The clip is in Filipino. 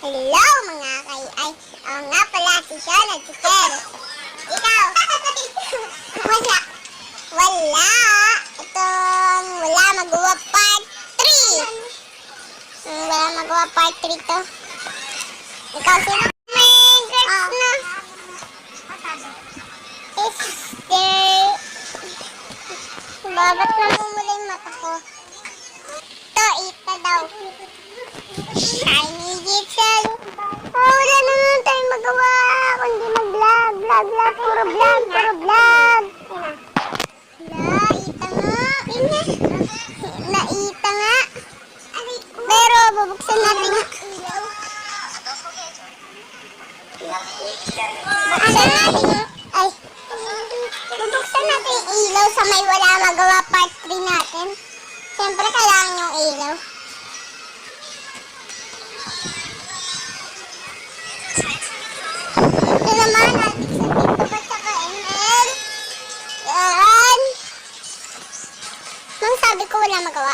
Hello mga kay ay ako nga pala si Sean at si Kel. Ikaw? Wala. Wala. Itong wala magawa part 3. Wala magawa part 3 to. Ikaw sino? May girls na. Sister. Babat na mumula yung mata ko. Ito, ita daw. Shiny Gitzel. Wala na naman tayong magawa. Kundi mag-vlog. Vlog. Puro vlog. Naita nga. Naita nga. Pero bubuksan natin. Bubuksan natin yung ilaw sa may wala magawa part 3 natin. Siyempre kailangan yung ilaw. Ito naman, natin sa dito pa saka ML. Yan. Nung sabi ko wala magawa.